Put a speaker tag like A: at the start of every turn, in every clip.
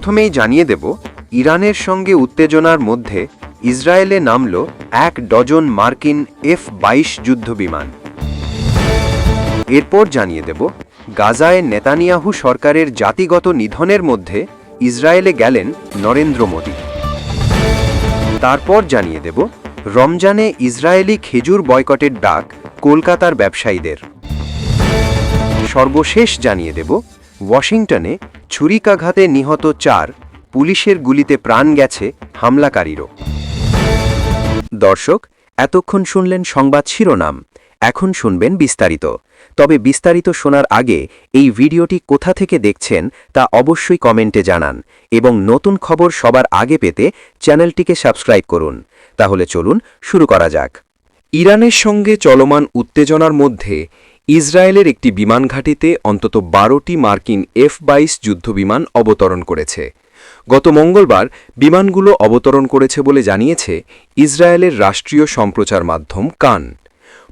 A: প্রথমেই জানিয়ে দেব, ইরানের সঙ্গে উত্তেজনার মধ্যে ইসরায়েলে নামল 1 ডজন মার্কিন F-22 যুদ্ধবিমান। এরপর জানিয়ে দেব, গাজায় নেতানিয়াহু সরকারের জাতিগত নিধনের মধ্যে ইসরায়েলে গেলেন নরেন্দ্র মোদী। তারপর জানিয়ে দেব, রমজানে ইসরায়েলি খেজুর বয়কটের ডাক কলকাতার ব্যবসায়ীদের। সর্বশেষ জানিয়ে দেব, ওয়াশিংটনে ছুরিকাঘাতে নিহত 4, পুলিশের গুলিতে প্রাণ গেছে হামলাকারীরও। দর্শক, এতক্ষণ শুনলেন সংবাদ শিরোনাম, এখন শুনবেন বিস্তারিত। তবে বিস্তারিত শোনার আগে এই ভিডিওটি কোথা থেকে দেখছেন তা অবশ্যই কমেন্টে জানান এবং নতুন খবর সবার আগে পেতে চ্যানেলটিকে সাবস্ক্রাইব করুন। তাহলে চলুন শুরু করা যাক। ইরানের সঙ্গে চলমান উত্তেজনার মধ্যে ইসরায়েলের একটি বিমান ঘাঁটিতে অন্তত 12টি মার্কিন F-22 যুদ্ধবিমান অবতরণ করেছে। গত মঙ্গলবার বিমানগুলো অবতরণ করেছে বলে জানিয়েছে ইসরায়েলের রাষ্ট্রীয় সম্প্রচার মাধ্যম কান।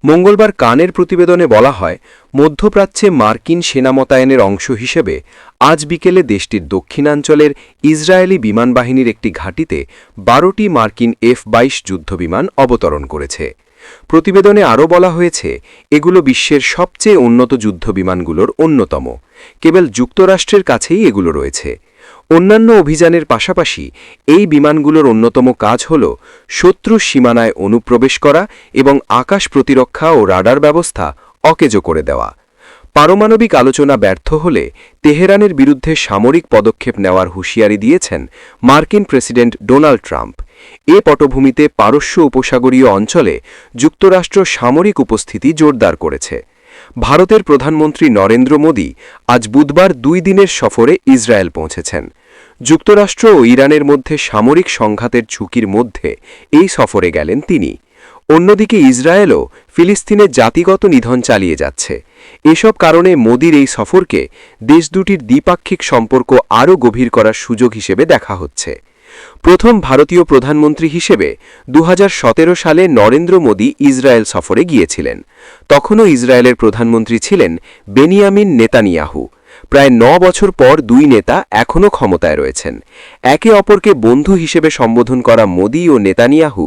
A: মঙ্গলবার কানের প্রতিবেদনে বলা হয়, মধ্যপ্রাচ্যে মার্কিন সেনা মোতায়েনের অংশ হিসেবে আজ বিকেলে দেশটির দক্ষিণাঞ্চলের ইসরায়েলি বিমান বাহিনীর একটি ঘাঁটিতে 12টি মার্কিন F-22 যুদ্ধবিমান অবতরণ করেছে। প্রতিবেদনে আরও বলা হয়েছে, এগুলো বিশ্বের সবচেয়ে উন্নত যুদ্ধবিমানগুলোর অন্যতম। কেবল যুক্তরাষ্ট্রের কাছেই এগুলো রয়েছে। অন্যান্য অভিযানের পাশাপাশি এই বিমানগুলোর অন্যতম কাজ হল শত্রুর সীমানায় অনুপ্রবেশ করা এবং আকাশ প্রতিরক্ষা ও রাডার ব্যবস্থা অকেজো করে দেওয়া। পারমাণবিক আলোচনা ব্যর্থ হলে তেহরানের বিরুদ্ধে সামরিক পদক্ষেপ নেওয়ার হুঁশিয়ারি দিয়েছেন মার্কিন প্রেসিডেন্ট ডোনাল্ড ট্রাম্প। এ পটভূমিতে পারস্য উপসাগরীয় অঞ্চলে যুক্তরাষ্ট্র সামরিক উপস্থিতি জোরদার করেছে। ভারতের প্রধানমন্ত্রী নরেন্দ্র মোদী আজ বুধবার 2 দিনের সফরে ইসরায়েল পৌঁছেছেন। যুক্তরাষ্ট্র ও ইরানের মধ্যে সামরিক সংঘাতের ঝুঁকির মধ্যে এই সফরে গেলেন তিনি। অন্যদিকে ইসরায়েলও ফিলিস্তিনে জাতিগত নিধন চালিয়ে যাচ্ছে। এসব কারণে মোদীর এই সফরকে দেশ দুটির দ্বিপাক্ষিক সম্পর্ক আরও গভীর করার সুযোগ হিসেবে দেখা হচ্ছে। প্রথম ভারতীয় প্রধানমন্ত্রী হিসেবে 2017 সালে নরেন্দ্র মোদী ইসরায়েল সফরে গিয়েছিলেন। তখনও ইসরায়েলের প্রধানমন্ত্রী ছিলেন বেনিয়ামিন নেতানিয়াহু। প্রায় 9 বছর পর 2 নেতা এখনও ক্ষমতায় রয়েছেন। একে অপরকে বন্ধু হিসেবে সম্বোধন করা মোদী ও নেতানিয়াহু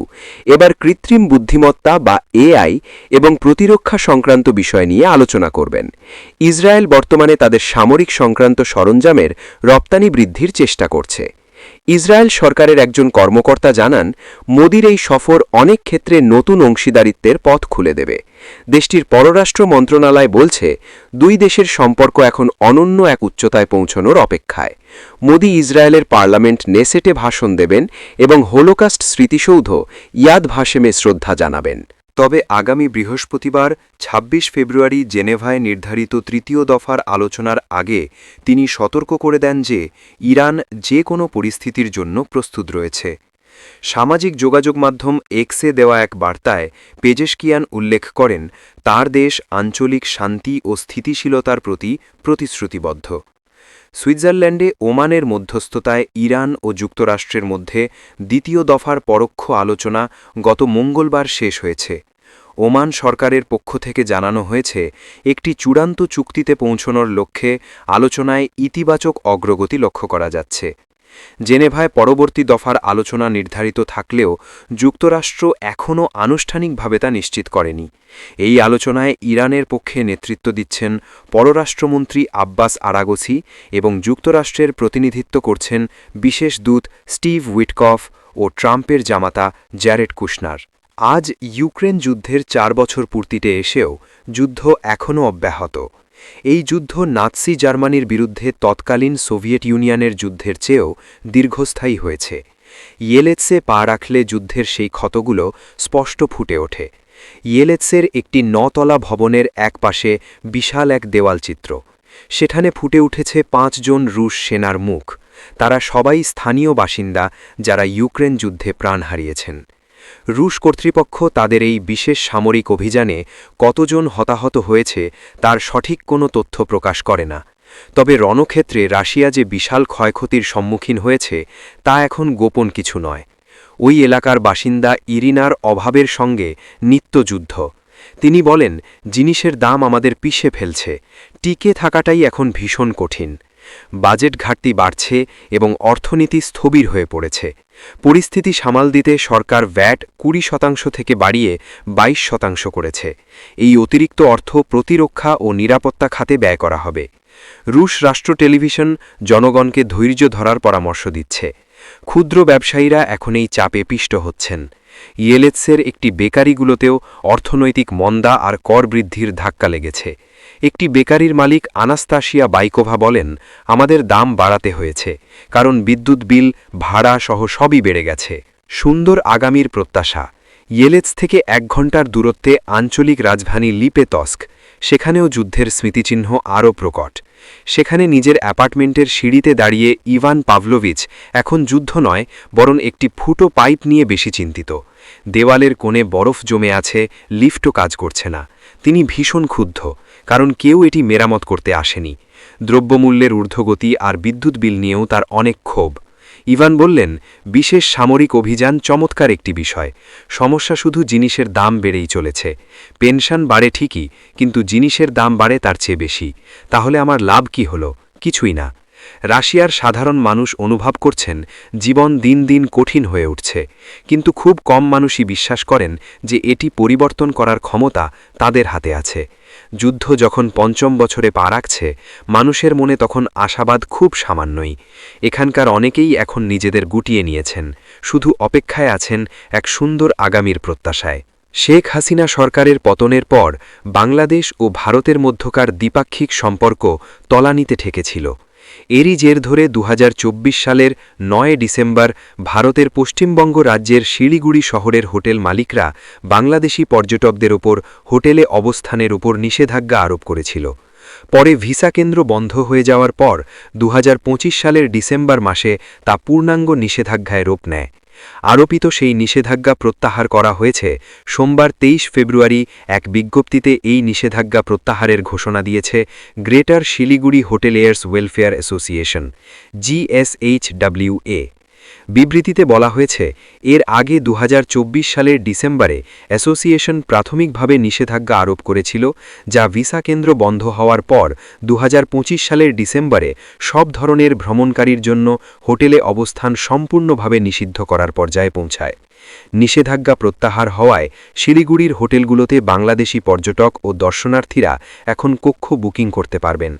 A: এবার কৃত্রিম বুদ্ধিমত্তা বা AI এবং প্রতিরক্ষা সংক্রান্ত বিষয় নিয়ে আলোচনা করবেন। ইসরায়েল বর্তমানে তাদের সামরিক সংক্রান্ত সরঞ্জামের রপ্তানি বৃদ্ধির চেষ্টা করছে। ইসরায়েল সরকারের একজন কর্মকর্তা জানান, মোদীর এই সফর অনেক ক্ষেত্রে নতুন অংশীদারিত্বের পথ খুলে দেবে। দেশটির পররাষ্ট্র মন্ত্রণালয় বলছে, 2 দেশের সম্পর্ক এখন অনন্য এক উচ্চতায় পৌঁছানোর অপেক্ষায়। মোদী ইসরায়েলের পার্লামেন্ট নেসেটে ভাষণ দেবেন এবং হোলোকাস্ট স্মৃতিসৌধ ইয়াদ ভাশেমে শ্রদ্ধা জানাবেন। তবে আগামী বৃহস্পতিবার 26 ফেব্রুয়ারি জেনেভায় নির্ধারিত 3য় দফার আলোচনার আগে তিনি সতর্ক করে দেন যে ইরান যে কোনো পরিস্থিতির জন্য প্রস্তুত রয়েছে। সামাজিক যোগাযোগ মাধ্যম এক্সে দেওয়া এক বার্তায় পেজেশকিয়ান উল্লেখ করেন, তার দেশ আঞ্চলিক শান্তি ও স্থিতিশীলতার প্রতি প্রতিশ্রুতিবদ্ধ। সুইজারল্যান্ডে ওমানের মধ্যস্থতায় ইরান ও যুক্তরাষ্ট্রের মধ্যে 2য় দফার পরোক্ষ আলোচনা গত মঙ্গলবার শেষ হয়েছে। ওমান সরকারের পক্ষ থেকে জানানো হয়েছে, একটি চূড়ান্ত চুক্তিতে পৌঁছানোর লক্ষ্যে আলোচনায় ইতিবাচক অগ্রগতি লক্ষ্য করা যাচ্ছে। জেনেভায় পরবর্তী দফার আলোচনা নির্ধারিত থাকলেও যুক্তরাষ্ট্র এখনও আনুষ্ঠানিকভাবে তা নিশ্চিত করেনি। এই আলোচনায় ইরানের পক্ষে নেতৃত্ব দিচ্ছেন পররাষ্ট্রমন্ত্রী আব্বাস আরাগচি এবং যুক্তরাষ্ট্রের প্রতিনিধিত্ব করছেন বিশেষ দূত স্টিভ উইটকফ ও ট্রাম্পের জামাতা জ্যারেড কুশনার। আজ ইউক্রেন যুদ্ধের 4 বছর পূর্তিতে এসেও যুদ্ধ এখনও অব্যাহত। এই যুদ্ধ নাৎসি জার্মানির বিরুদ্ধে তৎকালীন সোভিয়েত ইউনিয়নের যুদ্ধের চেয়েও দীর্ঘস্থায়ী হয়েছে। ইয়েলেৎসে পা রাখলে যুদ্ধের সেই ক্ষতগুলো স্পষ্ট ফুটে ওঠে। ইয়েলেৎসের একটি 9 তলা ভবনের এক পাশে বিশাল এক দেওয়ালচিত্র। সেখানে ফুটে উঠেছে 5 জন রুশ সেনার মুখ। তারা সবাই স্থানীয় বাসিন্দা যারা ইউক্রেন যুদ্ধে প্রাণ হারিয়েছেন। রুশ কর্তৃপক্ষ তাদের এই বিশেষ সামরিক অভিযানে কতজন হতাহত হয়েছে তার সঠিক কোনো তথ্য প্রকাশ করে না। তবে রণক্ষেত্রে রাশিয়া যে বিশাল ক্ষয়ক্ষতির সম্মুখীন হয়েছে তা এখন গোপন কিছু নয়। ওই এলাকার বাসিন্দা ইরিনার অভাবের সঙ্গে নিত্যযুদ্ধ। তিনি বলেন, জিনিসের দাম আমাদের পিষে ফেলছে, টিকে থাকাটাই এখন ভীষণ কঠিন। বাজেট ঘাটতি বাড়ছে এবং অর্থনীতি স্থবির হয়ে পড়েছে। পরিস্থিতি সামাল দিতে সরকার ভ্যাট 20% থেকে বাড়িয়ে 22% করেছে। এই অতিরিক্ত অর্থ প্রতিরক্ষা ও নিরাপত্তা খাতে ব্যয় করা হবে। রুশ রাষ্ট্র টেলিভিশন জনগণকে ধৈর্য ধরার পরামর্শ দিচ্ছে। ক্ষুদ্র ব্যবসায়ীরা এখন এই চাপে পিষ্ট হচ্ছেন। ইয়েলেৎসের একটি বেকারিগুলোতেও অর্থনৈতিক মন্দা আর কর বৃদ্ধির ধাক্কা লেগেছে। একটি বেকারির মালিক আনাস্তাসিয়া বাইকোভা বলেন, আমাদের দাম বাড়াতে হয়েছে, কারণ বিদ্যুৎ বিল, ভাড়া সহ সবই বেড়ে গেছে। সুন্দর আগামীর প্রত্যাশা। ইয়েলেৎস থেকে 1 ঘণ্টার দূরত্বে আঞ্চলিক রাজধানী লিপেতস্ক, সেখানেও যুদ্ধের স্মৃতিচিহ্ন আরও প্রকট। সেখানে নিজের অ্যাপার্টমেন্টের সিঁড়িতে দাঁড়িয়ে ইভান পাভলোভিচ এখন যুদ্ধ নয়, বরং একটি ফুটো পাইপ নিয়ে বেশি চিন্তিত। দেওয়ালের কোণে বরফ জমে আছে, লিফটও কাজ করছে না। তিনি ভীষণ ক্ষুব্ধ, কারণ কেউ এটি মেরামত করতে আসেনি। দ্রব্যমূল্যের ঊর্ধ্বগতি আর বিদ্যুৎ বিল নিয়েও তার অনেক ক্ষোভ। ইভান বললেন, বিশেষ সামরিক অভিযান চমৎকার একটি বিষয়। সমস্যা শুধু জিনিসের দাম বেড়েই চলেছে। পেনশন বাড়ে ঠিকই, কিন্তু জিনিসের দাম বাড়ে তার চেয়ে বেশি। তাহলে আমার লাভ কি হলো? কিছুই না। রাশিয়ার সাধারণ মানুষ অনুভব করছেন জীবন দিন দিন কঠিন হয়ে উঠছে, কিন্তু খুব কম মানুষই বিশ্বাস করেন যে এটি পরিবর্তন করার ক্ষমতা তাদের হাতে আছে। যুদ্ধ যখন 5ম বছরে পা রাখছে, মানুষের মনে তখন আশাবাদ খুব সামান্যই। এখানকার অনেকেই এখন নিজেদের গুটিয়ে নিয়েছেন, শুধু অপেক্ষায় আছেন এক সুন্দর আগামীর প্রত্যাশায়। শেখ হাসিনা সরকারের পতনের পর বাংলাদেশ ও ভারতের মধ্যকার দ্বিপাক্ষিক সম্পর্ক তলানিতে ঠেকেছিল। এরই জের ধরে 2024 সালের 9 ডিসেম্বর ভারতের পশ্চিমবঙ্গ রাজ্যের শিলিগুড়ি শহরের হোটেল মালিকরা বাংলাদেশি পর্যটকদের ওপর হোটেলে অবস্থানের ওপর নিষেধাজ্ঞা আরোপ করেছিল। পরে ভিসা কেন্দ্র বন্ধ হয়ে যাওয়ার পর 2025 সালের ডিসেম্বর মাসে তা পূর্ণাঙ্গ নিষেধাজ্ঞায় রূপ নেয়। আরোপিত সেই নিষেধাজ্ঞা প্রত্যাহার করা হয়েছে। সোমবার 23 ফেব্রুয়ারি এক বিজ্ঞপ্তিতে এই নিষেধাজ্ঞা প্রত্যাহারের ঘোষণা দিয়েছে greater Siliguri hoteliers welfare association, GSHWA। বিবৃতিতে বলা হয়েছে, এর আগে 2024 সালের ডিসেম্বরে অ্যাসোসিয়েশন প্রাথমিকভাবে নিষেধাজ্ঞা আরোপ করেছিল, যা ভিসা কেন্দ্র বন্ধ হওয়ার পর 2025 সালের ডিসেম্বরে সব ধরনের ভ্রমণকারীর জন্য হোটেলে অবস্থান সম্পূর্ণভাবে নিষিদ্ধ করার পর্যায়ে পৌঁছায়। নিষেধাজ্ঞা প্রত্যাহার হওয়ায় শিলিগুড়ির হোটেলগুলোতে বাংলাদেশি পর্যটক ও দর্শনার্থীরা এখন কক্ষ বুকিং করতে পারবেন।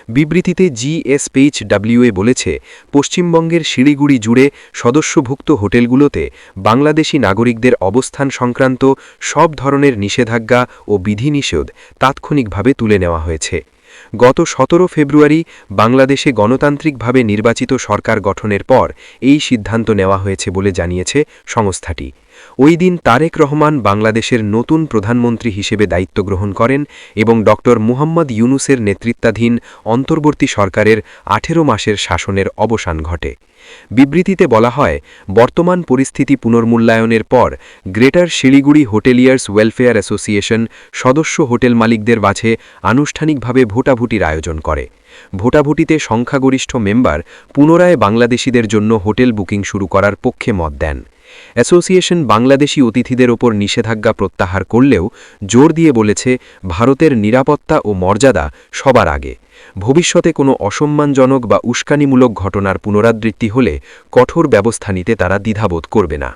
A: বিবৃতিতে GSHWA বলেছে, পশ্চিমবঙ্গের শিলিগুড়ি জুড়ে সদস্যভুক্ত হোটেলগুলোতে বাংলাদেশি নাগরিকদের অবস্থান সংক্রান্ত সব ধরনের নিষেধাজ্ঞা ও বিধিনিষেধ তাৎক্ষণিকভাবে তুলে নেওয়া হয়েছে। গত 17 ফেব্রুয়ারি বাংলাদেশে গণতান্ত্রিকভাবে নির্বাচিত সরকার গঠনের পর এই সিদ্ধান্ত নেওয়া হয়েছে বলে জানিয়েছে সংস্থাটি। ওই দিন তারেক রহমান বাংলাদেশের নতুন প্রধানমন্ত্রী হিসেবে দায়িত্ব গ্রহণ করেন এবং ড. মুহাম্মদ ইউনুসের নেতৃত্বাধীন অন্তর্বর্তী সরকারের 18 মাসের শাসনের অবসান ঘটে। বিবৃতিতে বলা হয়, বর্তমান পরিস্থিতি পুনর্মূল্যায়নের পর greater Siliguri hoteliers welfare association সদস্য হোটেল মালিকদের বাছে আনুষ্ঠানিকভাবে ভোটাভুটির আয়োজন করে। ভোটাভুটিতে সংখ্যাগরিষ্ঠ মেম্বার পুনরায় বাংলাদেশিদের জন্য হোটেল বুকিং শুরু করার পক্ষে মত দেন। অ্যাসোসিয়েশন বাংলাদেশি অতিথিদের ওপর নিষেধাজ্ঞা প্রত্যাহার করলেও জোর দিয়ে বলেছে, ভারতের নিরাপত্তা ও মর্যাদা সবার আগে। ভবিষ্যতে কোনো অসম্মানজনক বা উস্কানিমূলক ঘটনার পুনরাবৃত্তি হলে কঠোর ব্যবস্থা নিতে তারা দ্বিধাবোধ করবে না।